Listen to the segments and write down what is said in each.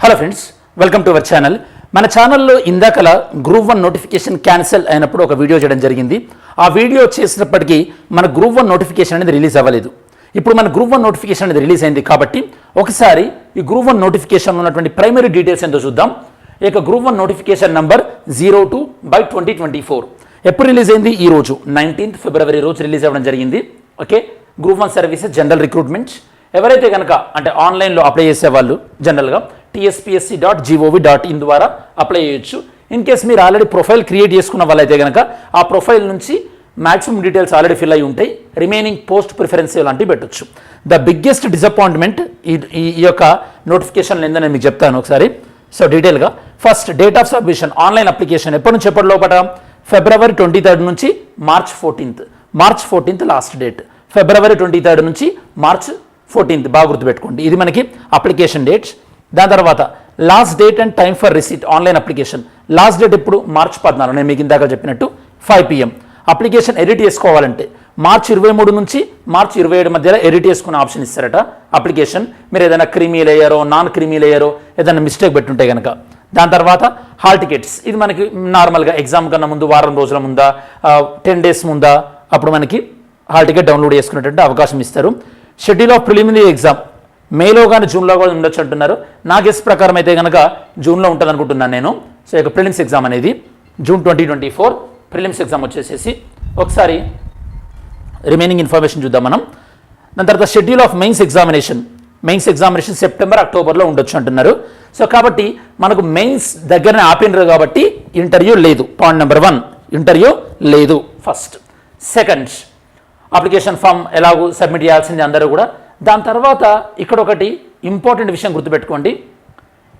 Hello friends, welcome to our channel. మన ఛానల్లో ఇందాకల group 1 notification cancel అయినప్పుడు ఒక వీడియో చేయడం జరిగింది. ఆ వీడియో చేసినప్పటికీ మన గ్రూప్ 1 నోటిఫికేషన్ అనేది రిలీజ్ అవ్వలేదు. ఇప్పుడు మన గ్రూప్ 1 నోటిఫికేషన్ అనేది రిలీజ్ అయింది కాబట్టి ఒకసారి ఈ గ్రూప్ 1 నోటిఫికేషన్లో ఉన్నటువంటి ప్రైమరీ డీటెయిల్స్ ఏంటో చూద్దాం. ఈ గ్రూప్ 1 నోటిఫికేషన్ నంబర్ 02/2024 ఎప్పుడు రిలీజ్ అయింది? ఈ రోజు 19th ఫిబ్రవరి రోజు రిలీజ్ అవ్వడం జరిగింది. Okay, group 1 services general recruitment. ఎవరైతే కనుక అంటే ఆన్లైన్లో అప్లై చేసేవాళ్ళు జనరల్గా tspsc.gov.in ద్వారా అప్లై చేయొచ్చు. ఇన్ కేస్ మీరు ఆల్రెడీ ప్రొఫైల్ క్రియేట్ చేసుకున్న వాళ్ళైతే కనుక ఆ ప్రొఫైల్ నుంచి మ్యాక్సిమం డీటెయిల్స్ ఆల్రెడీ ఫిల్ అయి ఉంటాయి. రిమైనింగ్ పోస్ట్ ప్రిఫరెన్స్ లాంటివి పెట్టొచ్చు. ద బిగ్గెస్ట్ డిసప్పాయింట్మెంట్ ఈ యొక్క నోటిఫికేషన్ ఏందో నేను మీకు చెప్తాను ఒకసారి. సో డీటెయిల్గా first date of submission online application ఎప్పటి నుంచి ఎప్పటి లోపల ఫిబ్రవరి 23 నుంచి మార్చ్ 14th లాస్ట్ డేట్. ఫిబ్రవరి 23 నుంచి మార్చ్ 14th బాగా గుర్తుపెట్టుకోండి. ఇది మనకి అప్లికేషన్ డేట్స్. దాని తర్వాత last date and time for receipt online application. Last date ఎప్పుడు? మార్చ్ 14. నేను మీకు ఇందాక చెప్పినట్టు 5 PM. అప్లికేషన్ ఎడిట్ చేసుకోవాలంటే మార్చ్ 23 నుంచి మార్చ్ 27 మధ్యలో ఎడిట్ చేసుకునే ఆప్షన్ ఇస్తారట. అప్లికేషన్ మీరు ఏదైనా క్రీమీ లేయరో నాన్ క్రీమీ లేయరో ఏదైనా మిస్టేక్ పెట్టుంటే కనుక. దాని తర్వాత హాల్ టికెట్స్. ఇది మనకి నార్మల్గా ఎగ్జామ్ కన్నా ముందు వారం రోజుల ముందా 10 days ముందా అప్పుడు మనకి హాల్ టికెట్ డౌన్లోడ్ చేసుకునేటువంటి అవకాశం ఇస్తారు. షెడ్యూల్ ఆఫ్ ప్రిలిమినరీ ఎగ్జామ్ మేలో కానీ జూన్లో కూడా ఉండొచ్చు అంటున్నారు. నా గెస్ ప్రకారం అయితే కనుక జూన్లో ఉంటుంది అనుకుంటున్నాను నేను. సో ఇక ప్రిలిమ్స్ ఎగ్జామ్ అనేది జూన్ 2024 ప్రిలిమ్స్ ఎగ్జామ్ వచ్చేసేసి ఒకసారి రిమైనింగ్ ఇన్ఫర్మేషన్ చూద్దాం మనం. దాని తర్వాత schedule of mains examination September అక్టోబర్లో ఉండొచ్చు అంటున్నారు. సో కాబట్టి మనకు మెయిన్స్ దగ్గరనే ఆపినరు కాబట్టి ఇంటర్వ్యూ లేదు. పాయింట్ నెంబర్ 1 ఇంటర్వ్యూ లేదు. ఫస్ట్ సెకండ్ అప్లికేషన్ ఫామ్ ఎలాగో సబ్మిట్ చేయాల్సింది అందరూ కూడా. దాని తర్వాత ఇక్కడ ఒకటి ఇంపార్టెంట్ విషయం గుర్తుపెట్టుకోండి.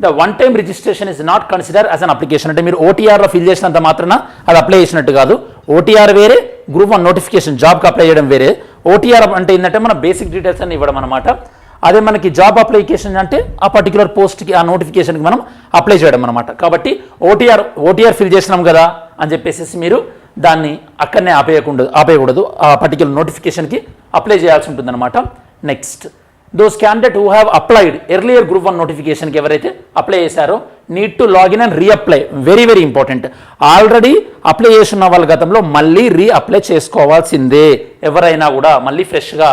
The one time registration is not consider as an application. అంటే మీరు ఓటీఆర్లో ఫిల్ చేసినంత మాత్రాన అది అప్లై చేసినట్టు కాదు. ఓటీఆర్ వేరే, గ్రూప్ 1 నోటిఫికేషన్ జాబ్కి అప్లై చేయడం వేరే. ఓటీఆర్ అంటే ఏంటంటే మన బేసిక్ డీటెయిల్స్ అన్ని ఇవ్వడం అనమాట. అదే మనకి జాబ్ అప్లికేషన్ అంటే ఆ పర్టికులర్ పోస్ట్కి ఆ నోటిఫికేషన్కి మనం అప్లై చేయడం అనమాట. కాబట్టి ఓటీఆర్ ఫిల్ చేసినాం కదా అని చెప్పేసి మీరు దాన్ని అక్కడనే ఆపేయకూడదు. ఆ పర్టికులర్ నోటిఫికేషన్కి అప్లై చేయాల్సి ఉంటుంది అనమాట. Next those candidate who have applied earlier group 1 నోటిఫికేషన్కి ఎవరైతే అప్లై చేశారో need to login and reapply. Very very important. Already apply చేసిన వాళ్ళ గతంలో మళ్ళీ రీఅప్లై చేసుకోవాల్సిందే ఎవరైనా కూడా మళ్ళీ ఫ్రెష్గా.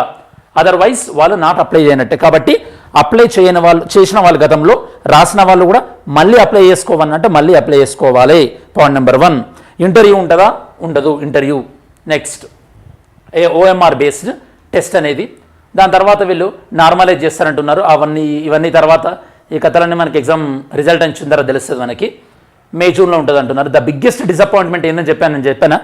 అదర్వైజ్ వాళ్ళు నాట్ అప్లై చేయనట్టే. కాబట్టి అప్లై చేయని వాళ్ళు చేసిన వాళ్ళ గతంలో రాసిన వాళ్ళు కూడా మళ్ళీ అప్లై చేసుకోవాలంటే మళ్ళీ అప్లై చేసుకోవాలి. పాయింట్ నెంబర్ 1 ఇంటర్వ్యూ ఉంటుందా? ఉండదు interview. Next OMR based test అనేది. దాని తర్వాత వీళ్ళు నార్మలైజ్ చేస్తారంటున్నారు. ఇవన్నీ తర్వాత ఈ కథలన్నీ మనకి ఎగ్జామ్ రిజల్ట్ వచ్చిన తర్వాత తెలుస్తుంది మనకి. మే జూన్లో ఉంటుంది అంటున్నారు. ద బిగ్గెస్ట్ డిసప్పాయింట్మెంట్ ఏంటని చెప్పాను.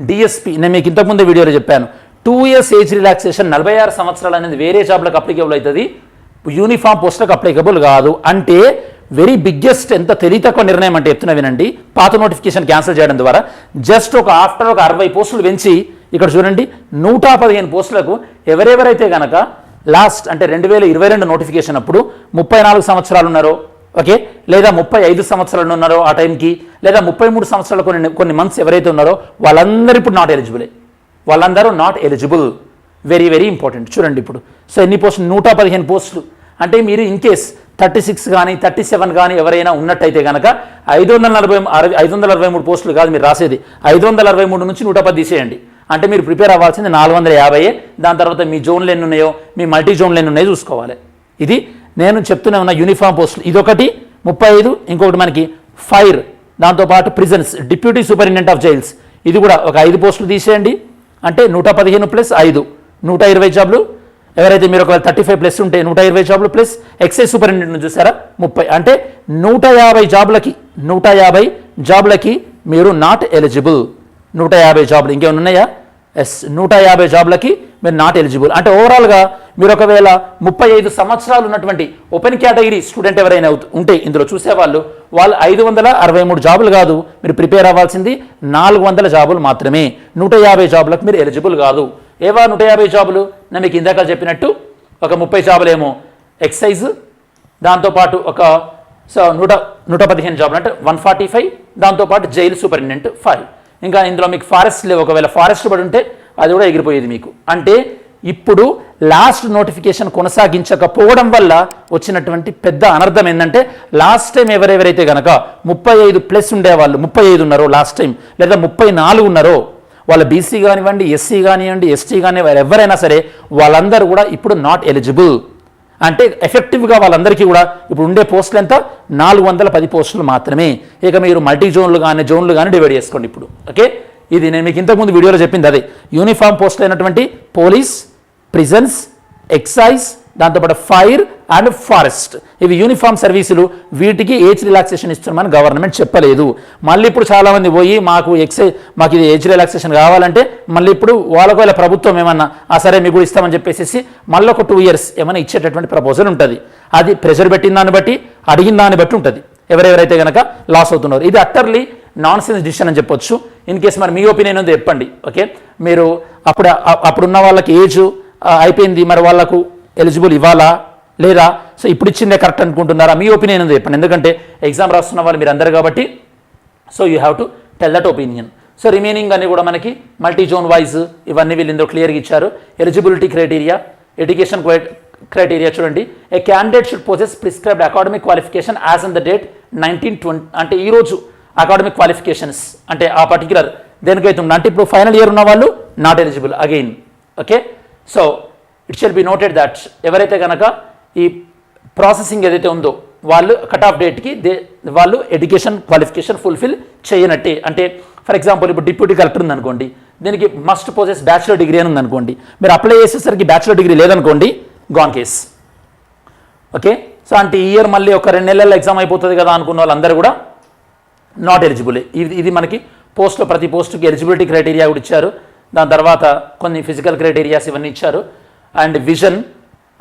డిఎస్పీ నేను మీకు ఇంతకుముందు వీడియోలో చెప్పాను. 2 years ఏజ్ రిలాక్సేషన్ 46 సంవత్సరాలు అనేది వేరే జాబ్లకు అప్లికేబుల్ అవుతుంది, యూనిఫామ్ పోస్టులకు అప్లికేబుల్ కాదు. అంటే వెరీ బిగ్గెస్ట్ ఎంత తెలియతక్కువ నిర్ణయం అంటే చెప్తున్నా వినండి. పాత నోటిఫికేషన్ క్యాన్సిల్ చేయడం ద్వారా జస్ట్ ఆఫ్టర్ ఒక 60 పోస్టులు పెంచి ఇక్కడ చూడండి 115 పోస్టులకు ఎవరెవరైతే కనుక లాస్ట్ అంటే 2022 నోటిఫికేషన్ అప్పుడు 34 సంవత్సరాలు ఉన్నారో, ఓకే, లేదా 35 సంవత్సరాలు ఉన్నారో ఆ టైంకి, లేదా 33 సంవత్సరాలు కొన్ని మంత్స్ ఎవరైతే ఉన్నారో వాళ్ళందరూ ఇప్పుడు not eligible. Very very important. చూడండి ఇప్పుడు సో ఎన్ని పోస్టులు? 115 పోస్టులు. అంటే మీరు ఇన్ కేస్ 36 కానీ 37 కానీ ఎవరైనా ఉన్నట్టయితే కనుక 543 పోస్టులు కాదు మీరు రాసేది. 543 నుంచి 110 తీసేయండి. అంటే మీరు ప్రిపేర్ అవ్వాల్సింది 450. దాని తర్వాత మీ జోన్లు ఎన్ని ఉన్నాయో, మీ మల్టీ జోన్లు ఎన్ని ఉన్నాయో చూసుకోవాలి. ఇది నేను చెప్తూనే ఉన్న యూనిఫామ్ పోస్టులు. ఇదొకటి 35, ఇంకొకటి మనకి ఫైర్, దాంతోపాటు prisons, deputy superintendent of jails, ఇది కూడా ఒక 5 పోస్టులు తీసేయండి. అంటే 115 + 5 120 జాబ్లు. ఎవరైతే మీరు ఒకవేళ 35+ ఉంటే 120 జాబ్లు ప్లస్ ఎక్సైజ్ సూపరింటెండెంట్ చూసారా 30. అంటే 150 జాబ్లకి మీరు నాట్ ఎలిజిబుల్. 150 జాబ్లు ఇంకేమైనా ఉన్నాయా? 150 జాబ్లకి మీరు నాట్ ఎలిజిబుల్. అంటే ఓవరాల్గా మీరు ఒకవేళ 35 సంవత్సరాలు ఉన్నటువంటి ఓపెన్ కేటగిరీ స్టూడెంట్ ఎవరైనా ఉంటే ఇందులో చూసేవాళ్ళు 563 జాబులు కాదు మీరు ప్రిపేర్ అవ్వాల్సింది 400 జాబులు మాత్రమే. 150 జాబులకు మీరు ఎలిజిబుల్ కాదు. ఏవా 150 జాబులు? నేను మీకు ఇందాక చెప్పినట్టు ఒక 30 జాబులేమో ఎక్సైజ్, దాంతోపాటు ఒక 115 జాబులు అంటే 145, దాంతోపాటు జైలు సూపరింటెండెంట్ 5. ఇంకా ఇందులో మీకు ఫారెస్ట్ లేవు. ఒకవేళ ఫారెస్ట్ పడి ఉంటే అది కూడా ఎగిరిపోయేది మీకు. అంటే ఇప్పుడు లాస్ట్ నోటిఫికేషన్ కొనసాగించకపోవడం వల్ల వచ్చినటువంటి పెద్ద అనర్థం ఏంటంటే లాస్ట్ టైం ఎవరెవరైతే కనుక 35+ ఉండేవాళ్ళు 35 ఉన్నారో లాస్ట్ టైం, లేదా 34 ఉన్నారో, వాళ్ళ బీసీ కానివ్వండి, ఎస్సీ కానివ్వండి, ఎస్టీ కానివ్వండి, ఎవరైనా సరే వాళ్ళందరూ కూడా ఇప్పుడు నాట్ ఎలిజిబుల్. అంటే ఎఫెక్టివ్గా వాళ్ళందరికీ కూడా ఇప్పుడు ఉండే పోస్టులు ఎంత, 410 పోస్టులు మాత్రమే. ఇక మీరు మల్టీ జోన్లు కానీ డివైడ్ చేసుకోండి ఇప్పుడు. ఓకే, ఇది నేను మీకు ఇంతకుముందు వీడియోలో చెప్పింది అదే. యూనిఫామ్ పోస్టులు అయినటువంటి పోలీస్, ప్రిజన్స్, ఎక్సైజ్, దాంతోపాటు ఫైర్ అండ్ ఫారెస్ట్, ఇవి యూనిఫామ్ సర్వీసులు. వీటికి ఏజ్ రిలాక్సేషన్ ఇస్తున్నామని గవర్నమెంట్ చెప్పలేదు. మళ్ళీ ఇప్పుడు చాలామంది పోయి మాకు ఇది ఏజ్ రిలాక్సేషన్ కావాలంటే మళ్ళీ ఇప్పుడు వాళ్ళ ప్రభుత్వం ఏమన్నా సరే మీకు కూడా ఇస్తామని చెప్పేసి మళ్ళీ ఒక 2 years ఏమైనా ఇచ్చేటటువంటి ప్రపోజల్ ఉంటుంది. అది ప్రెషర్ పెట్టిన దాన్ని బట్టి, అడిగిన దాన్ని బట్టి ఉంటుంది ఎవరెవరైతే కనుక లాస్ అవుతున్నారు. ఇది అట్టర్లీ నాన్ సెన్స్ డిసిషన్ అని చెప్పొచ్చు. ఇన్ కేసు మరి మీ ఒపీనియన్ ఉందో చెప్పండి. ఓకే, మీరు అప్పుడున్న వాళ్ళకి ఏజ్ అయిపోయింది, మరి వాళ్ళకు ఎలిజిబుల్ ఇవ్వాలా లేదా, సో ఇప్పుడు ఇచ్చిందే కరెక్ట్ అనుకుంటున్నారా, మీ ఒపీనియన్ ఉందో చెప్పండి. ఎందుకంటే ఎగ్జామ్ రాస్తున్న వాళ్ళు మీరు అందరు కాబట్టి, so you have to tell that opinion. So remaining అన్ని కూడా మనకి మల్టీ జోన్ వైజ్ ఇవన్నీ వీళ్ళు ఇందులో క్లియర్గా ఇచ్చారు. ఎలిజిబిలిటీ క్రైటీరియా, ఎడ్యుకేషన్ క్రైటీరియా చూడండి. A candidate should possess prescribed academic qualification as on the date 1920, అంటే ఈరోజు అకాడమిక్ క్వాలిఫికేషన్స్ అంటే ఆ పర్టికులర్ దేనికైతే ఉన్నా, అంటే ఇప్పుడు ఫైనల్ ఇయర్ ఉన్న వాళ్ళు not eligible again. Okay, so it shall be noted that ఎవరైతే కనుక ఈ ప్రాసెసింగ్ ఏదైతే ఉందో వాళ్ళు కట్ ఆఫ్ డేట్కి వాళ్ళు ఎడ్యుకేషన్ క్వాలిఫికేషన్ ఫుల్ఫిల్ చేయనట్టే. అంటే ఫర్ ఎగ్జాంపుల్ ఇప్పుడు డిప్యూటీ కలెక్టర్ ఉందనుకోండి, దీనికి మస్ట్ పొజెస్ బ్యాచిలర్ డిగ్రీ అని ఉందనుకోండి, మీరు అప్లై చేసేసరికి బ్యాచిలర్ డిగ్రీ లేదనుకోండి, గాన్ కేస్. ఓకే, సో అంటే ఈ ఇయర్ మళ్ళీ ఒక 2 నెలల్లో ఎగ్జామ్ అయిపోతుంది కదా అనుకున్న వాళ్ళందరూ కూడా నాట్ ఎలిజిబుల్. ఇది మనకి పోస్ట్లో ప్రతి పోస్టుకి ఎలిజిబిలిటీ క్రైటీరియా కూడా ఇచ్చారు. దాని తర్వాత కొన్ని ఫిజికల్ క్రైటీరియాస్ ఇవన్నీ ఇచ్చారు. అండ్ విజన్,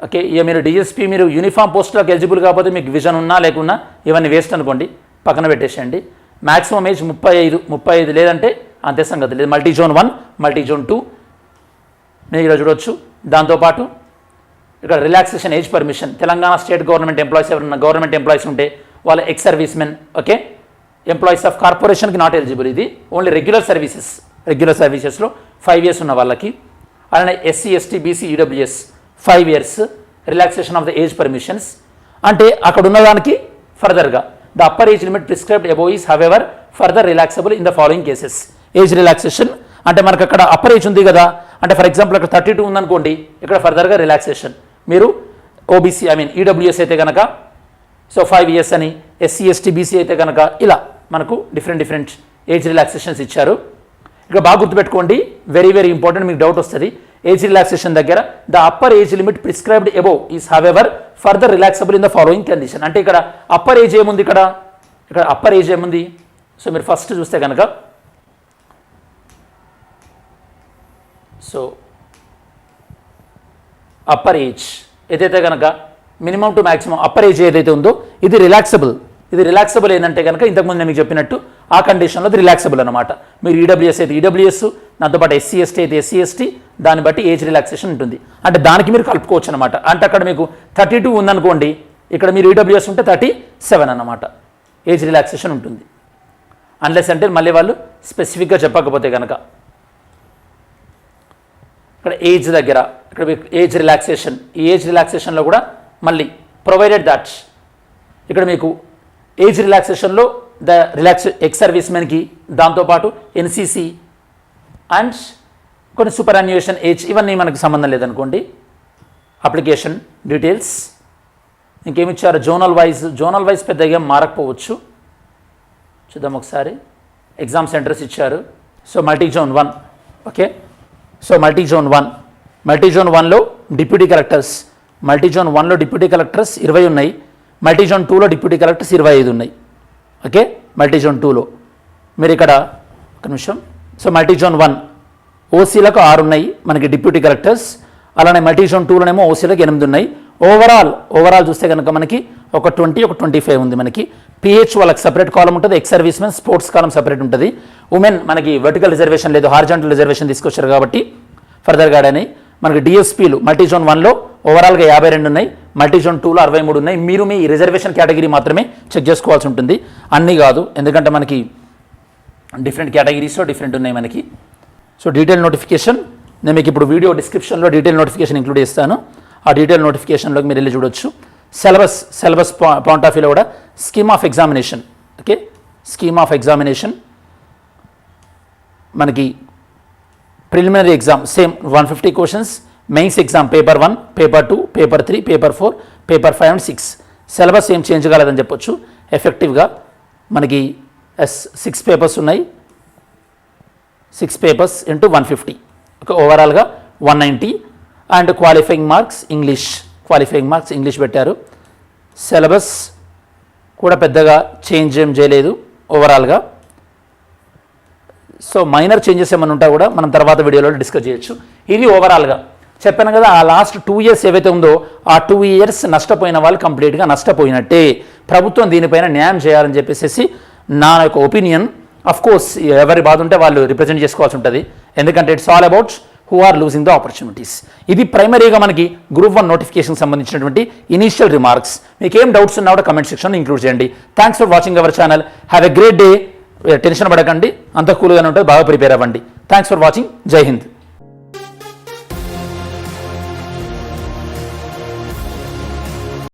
ఓకే, ఇక మీరు డిఎస్పీ మీరు యూనిఫామ్ పోస్టులకు ఎలిజిబుల్ కాకపోతే మీకు విజన్ ఉన్నా లేకున్నా ఇవన్నీ వేస్ట్ అనుకోండి, పక్కన పెట్టేసేయండి. మ్యాక్సిమం ఏజ్ 35 లేదంటే అంతే సంగతి లేదు. మల్టీ జోన్ 1, మల్టీ జోన్ 2 మీరు ఇక్కడ చూడవచ్చు. దాంతోపాటు ఇక్కడ relaxation age permission, Telangana state government employees ఎవరైనా గవర్నమెంట్ ఎంప్లాయీస్ ఉంటే వాళ్ళ ex service men, okay, employees of కార్పొరేషన్కి నాట్ ఎలిజిబుల్. ఇది ఓన్లీ రెగ్యులర్ సర్వీసెస్లో 5 years ఉన్న వాళ్ళకి. అలానే SC, ST, BC, EWS 5 years relaxation of the age permissions. అంటే అక్కడ ఉన్నదానికి ఫర్దర్గా the upper age limit prescribed above is however further relaxable in the following cases. Age relaxation అంటే మనకు అక్కడ అప్పర్ ఏజ్ ఉంది కదా, అంటే ఫర్ ఎగ్జాంపుల్ అక్కడ 32 ఉందనుకోండి, ఇక్కడ ఫర్దర్గా రిలాక్సేషన్. మీరు ఓబీసీ ఈడబ్ల్యూఎస్ అయితే కనుక సో 5 years అని, ఎస్సీ, ఎస్టీ, బీసీ అయితే కనుక ఇలా మనకు డిఫరెంట్ ఏజ్ రిలాక్సేషన్స్ ఇచ్చారు. ఇక్కడ బాగా గుర్తుపెట్టుకోండి, వెరీ వెరీ ఇంపార్టెంట్, మీకు డౌట్ వస్తుంది. ఏజ్ రిలాక్సేషన్ దగ్గర the upper age limit prescribed above is however further relaxable in the following condition. అంటే ఇక్కడ అప్పర్ ఏజ్ ఏముంది, ఇక్కడ అప్పర్ ఏజ్ ఏముంది. సో మీరు ఫస్ట్ చూస్తే కనుక సో అప్పర్ ఏజ్ ఏదైతే కనుక minimum to maximum upper age ఏదైతే ఉందో ఇది రిలాక్సబుల్ ఏంటంటే కనుక ఇంతకుముందు నేను మీకు చెప్పినట్టు ఆ కండిషన్లో అది రిలాక్సబుల్ అనమాట. మీరు ఈడబ్ల్యూఎస్ అయితే ఈడబ్ల్యూఎస్, దాంతోపాటు ఎస్సీ ఎస్టీ అయితే ఎస్సీ ఎస్టీ, దాన్ని బట్టి ఏజ్ రిలాక్సేషన్ ఉంటుంది. అంటే దానికి మీరు కలుపుకోవచ్చు అనమాట. అంటే అక్కడ మీకు 32 ఉందనుకోండి, ఇక్కడ మీరు ఈడబ్ల్యూఎస్ ఉంటే 37 అన్నమాట ఏజ్ రిలాక్సేషన్ ఉంటుంది. అన్లెస్ అంటే మళ్ళీ వాళ్ళు స్పెసిఫిక్గా చెప్పకపోతే కనుక. ఇక్కడ ఏజ్ దగ్గర ఇక్కడ ఏజ్ రిలాక్సేషన్, ఈ ఏజ్ రిలాక్సేషన్లో కూడా మళ్ళీ ప్రొవైడెడ్ దట్ ఇక్కడ మీకు ఏజ్ రిలాక్సేషన్లో ద ఎక్స్ సర్వీస్ మెన్కి, దాంతోపాటు ఎన్సీసీ అండ్ కొన్ని సూపర్ అన్యుయేషన్ ఏజ్ ఇవన్నీ మనకు సంబంధం లేదనుకోండి. అప్లికేషన్ డీటెయిల్స్ ఇంకేమిచ్చారు, జోనల్ వైజ్ పెద్దగా మారకపోవచ్చు. చూద్దాం ఒకసారి. ఎగ్జామ్ సెంటర్స్ ఇచ్చారు. So multi zone 1, okay, so multi zone 1లో డిప్యూటీ కలెక్టర్స్, మల్టీ జోన్ 1లో డిప్యూటీ కలెక్టర్స్ 20 ఉన్నాయి. మల్టీ జోన్ 2లో డిప్యూటీ కలెక్టర్స్ 25 ఉన్నాయి. ఓకే, మల్టీ జోన్ 2లో మీరు ఇక్కడ ఒక నిమిషం. సో మల్టీ జోన్ 1 ఓసీలకు 6 ఉన్నాయి మనకి డిప్యూటీ కలెక్టర్స్. అలానే మల్టీ జోన్ 2లోనేమో ఓసీలకు 8 ఉన్నాయి. ఓవరాల్ చూస్తే కనుక మనకి ఒక 20, ఒక 25 ఉంది మనకి. పిహెచ్ వాళ్ళకి సపరేట్ కాలం ఉంటుంది, ఎక్స్ సర్వీస్ మెన్ స్పోర్ట్స్ కాలం సపరేట్ ఉంటుంది. ఉమెన్ మనకి వర్టికల్ రిజర్వేషన్ లేదు, హారిజాంటల్ రిజర్వేషన్ తీసుకొచ్చారు కాబట్టి ఫర్దర్గా అని. మనకి డిఎస్పీలు మల్టీ జోన్ 1లో ఓవరాల్గా 52 ఉన్నాయి, మల్టీ జోన్ 2లో 63 ఉన్నాయి. మీరు మీ రిజర్వేషన్ కేటగిరీ మాత్రమే చెక్ చేసుకోవాల్సి ఉంటుంది, అన్నీ కాదు, ఎందుకంటే మనకి డిఫరెంట్ కేటగిరీస్లో డిఫరెంట్ ఉన్నాయి మనకి. సో డీటెయిల్ నోటిఫికేషన్ నేను మీకు ఇప్పుడు వీడియో డిస్క్రిప్షన్లో డీటెయిల్ నోటిఫికేషన్ ఇంక్లూడ్ చేస్తాను. ఆ డీటెయిల్ నోటిఫికేషన్లోకి మీరు వెళ్ళి చూడొచ్చు. సిలబస్ పాయింట్ ఆఫ్ వ్యూలో కూడా scheme of examination, okay, scheme of examination మనకి preliminary exam same 150 questions, mains exam paper 1, paper 2, paper 3, paper 4, paper 5 and 6. Syllabus ఏం చేంజ్ కాలేదని చెప్పొచ్చు. ఎఫెక్టివ్గా మనకి 6 పేపర్స్ ఉన్నాయి. 6 పేపర్స్ ఇంటూ 150, ఓకే, ఓవరాల్గా 190. అండ్ క్వాలిఫైయింగ్ మార్క్స్ ఇంగ్లీష్ పెట్టారు. సిలబస్ కూడా పెద్దగా చేంజ్ ఏం చేయలేదు ఓవరాల్గా. సో మైనర్ చేంజెస్ ఏమైనా ఉంటా కూడా మనం తర్వాత వీడియోలో డిస్కస్ చేయొచ్చు. ఇది ఓవరాల్గా చెప్పాను కదా. ఆ లాస్ట్ 2 ఇయర్స్ ఏవైతే ఉందో ఆ 2 ఇయర్స్ నష్టపోయిన వాళ్ళు కంప్లీట్గా నష్టపోయినట్టే. ప్రభుత్వం దీనిపైన న్యాయం చేయాలని చెప్పేసి నా యొక్క ఒపీనియన్. అఫ్ కోర్స్ ఎవరి బాధ ఉంటే వాళ్ళు రిప్రజెంట్ చేసుకోవాల్సి ఉంటుంది, ఎందుకంటే it's all about who are losing the opportunities. ఇది ప్రైమరీగా మనకి గ్రూప్ 1 నోటిఫికేషన్ సంబంధించినటువంటి ఇనీషియల్ రిమార్క్స్. మీకు ఏం డౌట్స్ ఉన్నా కూడా కమెంట్ సెక్షన్లో ఇంక్లూడ్ చేయండి. Thanks for watching our channel. Have a great day. Tension పడకండి, అంత కూల్గానే ఉంటుంది, బాగా ప్రిపేర్ అవ్వండి. Thanks for watching. జై హింద్.